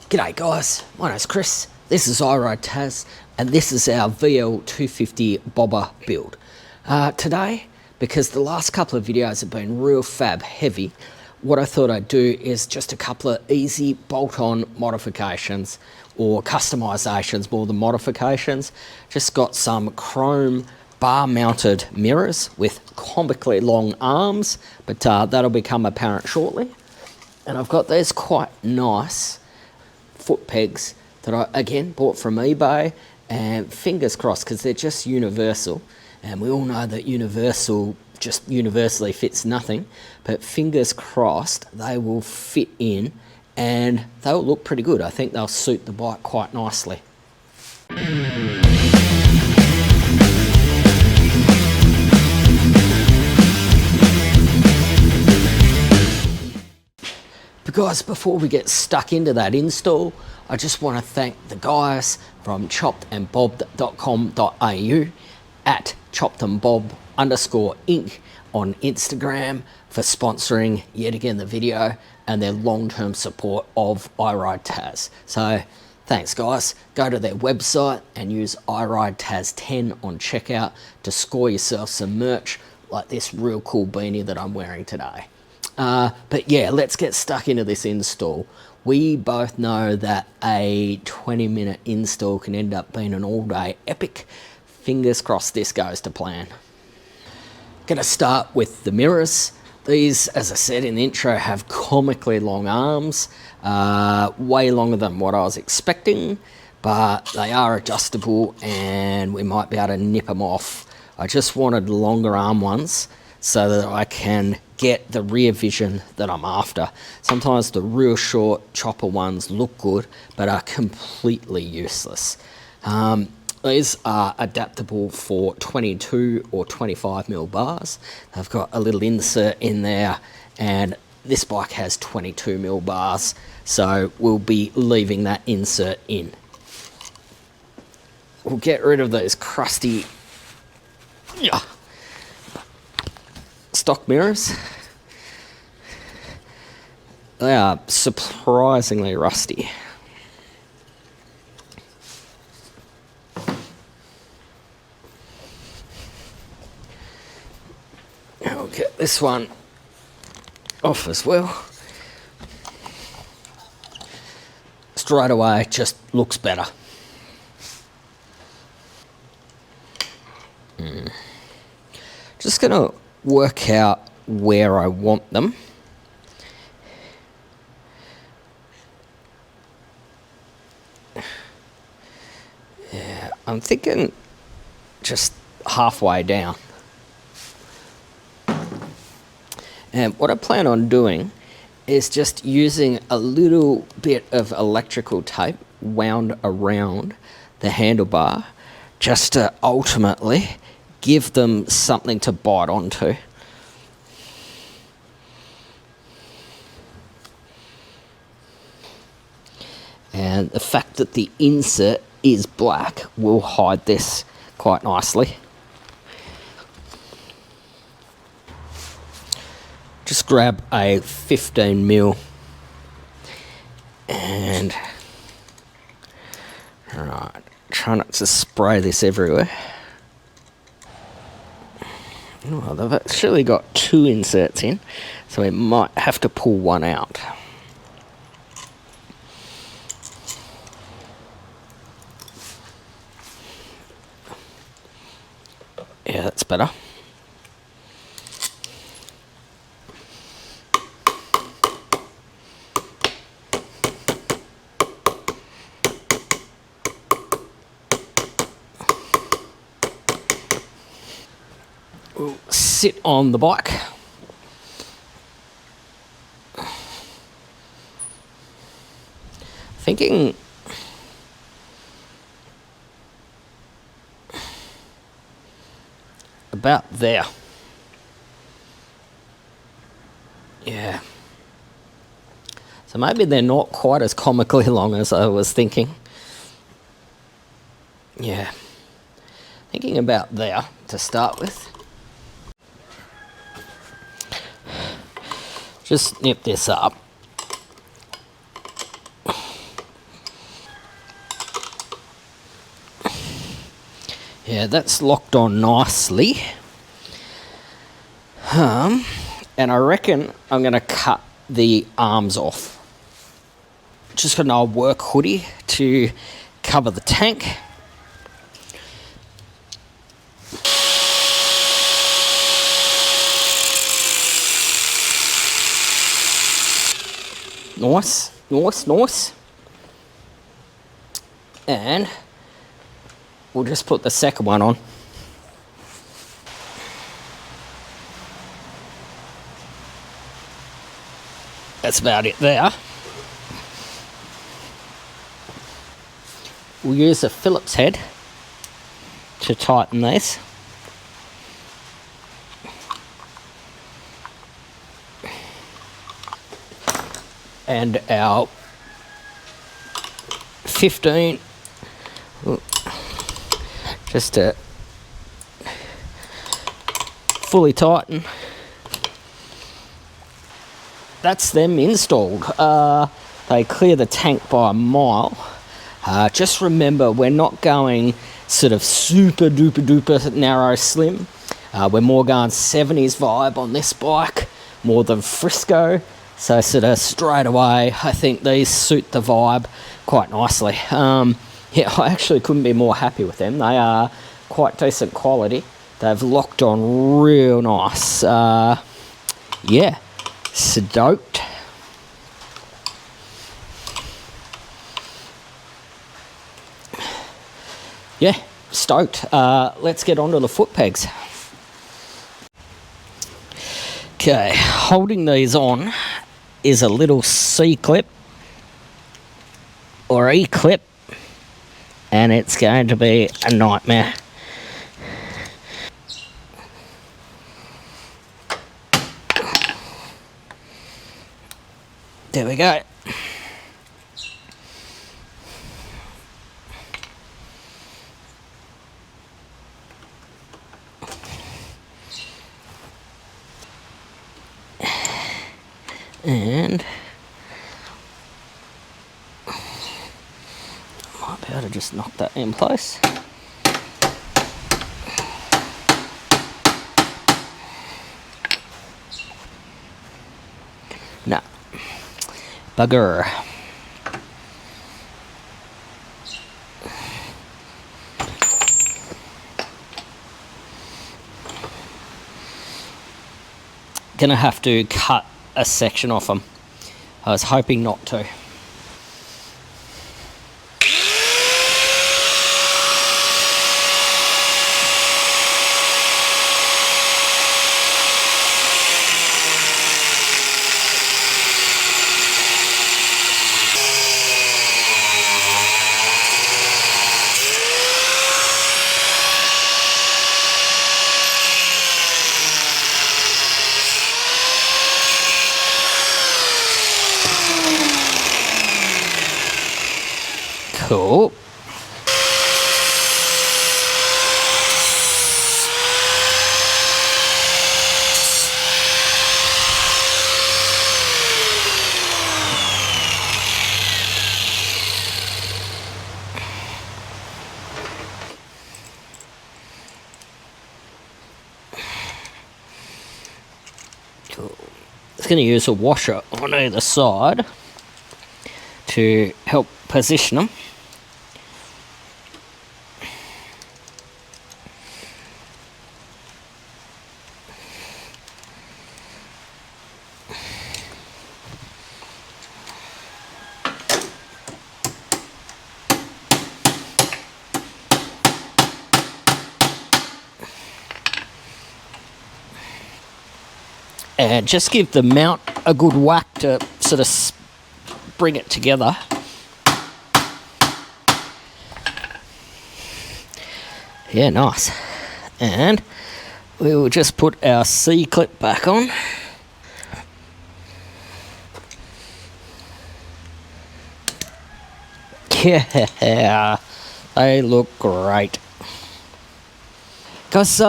G'day guys, my name's Chris, this is iRide Taz, and this is our VL250 bobber build. Today, because the last couple of videos have been real fab heavy, what I thought I'd do is just a couple of easy bolt-on modifications, or customisations more than modifications. Just got some chrome bar-mounted mirrors with comically long arms, but that'll become apparent shortly. And I've got these quite nice foot pegs that I again bought from eBay, and fingers crossed because they're just universal, and we all know that universal just universally fits nothing, but fingers crossed they will fit in and they'll look pretty good. I think they'll suit the bike quite nicely. But guys, before we get stuck into that install, I just want to thank the guys from choppedandbobbed.com.au at choppedandbob_inc on Instagram for sponsoring yet again the video and their long-term support of iRide Taz. So thanks guys. Go to their website and use iRide Taz 10 on checkout to score yourself some merch like this real cool beanie that I'm wearing today. But yeah, let's get stuck into this install. We both know that a 20-minute install can end up being an all-day epic. Fingers crossed this goes to plan. Gonna start with the mirrors. These, as I said in the intro, have comically long arms, way longer than what I was expecting, but they are adjustable and we might be able to nip them off. I just wanted longer arm ones so that I can get the rear vision that I'm after. Sometimes the real short chopper ones look good, but are completely useless. These are adaptable for 22 or 25mm bars. I've got a little insert in there, and this bike has 22mm bars, so we'll be leaving that insert in. We'll get rid of those crusty stock mirrors. They are surprisingly rusty. I'll get this one off as well. Straight away, just looks better. Just gonna work out where I want them. Yeah, I'm thinking just halfway down. And what I plan on doing is just using a little bit of electrical tape wound around the handlebar just to ultimately give them something to bite onto. And the fact that the insert is black will hide this quite nicely. Just grab a 15mm and alright, try not to spray this everywhere. Well, they've actually got two inserts in, so we might have to pull one out. Yeah, that's better. We'll sit on the bike. Thinking about there. Yeah. So maybe they're not quite as comically long as I was thinking. Yeah. Thinking about there to start with. Just nip this up. Yeah, that's locked on nicely. And I reckon I'm going to cut the arms off. Just got an old work hoodie to cover the tank. Nice, nice, nice. And we'll just put the second one on. That's about it there. We'll use a Phillips head to tighten these. And our 15, just to fully tighten. That's them installed. They clear the tank by a mile. Just remember, we're not going sort of super duper duper narrow slim. We're more going 70s vibe on this bike, more than Frisco. So sort of straight away, I think these suit the vibe quite nicely. Yeah, I actually couldn't be more happy with them. They are quite decent quality. They've locked on real nice. Yeah, stoked. Yeah, stoked. Let's get on to the foot pegs. Okay, holding these on is a little C-clip or E-clip, and it's going to be a nightmare. There we go. And I might be able to just knock that in place. Nah, bugger. Gonna have to cut a section off them. I was hoping not to. Cool. It's going to use a washer on either side to help position them. And just give the mount a good whack to sort of bring it together. Yeah, nice. And we will just put our C-clip back on. Yeah, they look great. Because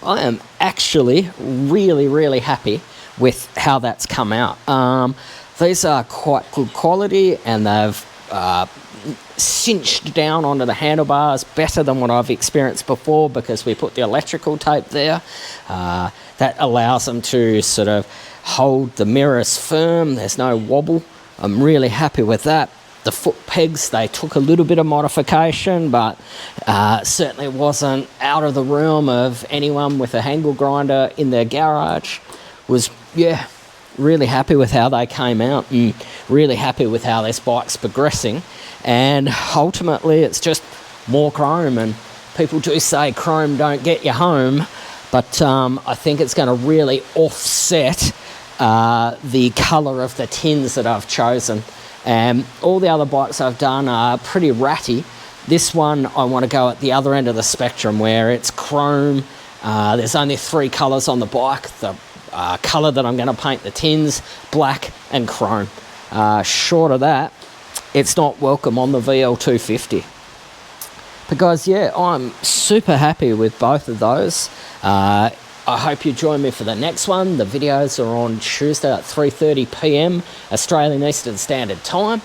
I am actually really happy with how that's come out. These are quite good quality, and they've cinched down onto the handlebars better than what I've experienced before, because we put the electrical tape there. That allows them to sort of hold the mirrors firm. There's no wobble. I'm really happy with that. The foot pegs, they took a little bit of modification, but certainly wasn't out of the realm of anyone with a angle grinder in their garage. Was, yeah, really happy with how they came out, and really happy with how this bike's progressing. And ultimately, it's just more chrome, and people do say chrome don't get you home, but I think it's going to really offset the colour of the tins that I've chosen. And all the other bikes I've done are pretty ratty. This one, I want to go at the other end of the spectrum, where it's chrome. There's only 3 colours on the bike. The colour that I'm going to paint the tins, black and chrome. Short of that, it's not welcome on the VL250. Because, yeah, I'm super happy with both of those. I hope you join me for the next one. The videos are on Tuesday at 3:30 p.m. Australian Eastern Standard Time.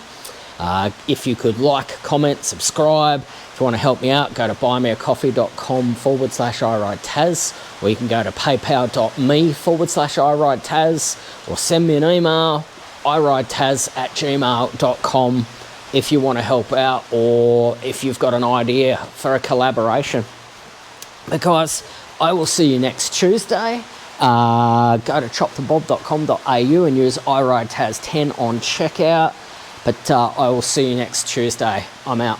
If you could like, comment, subscribe. If you want to help me out, go to buymeacoffee.com/iRideTaz, or you can go to paypal.me/iRideTaz, or send me an email, iRideTaz@gmail.com, if you want to help out, or if you've got an idea for a collaboration. Because I will see you next Tuesday. Go to chopthebob.com.au and use iRideTaz10 on checkout. But I will see you next Tuesday. I'm out.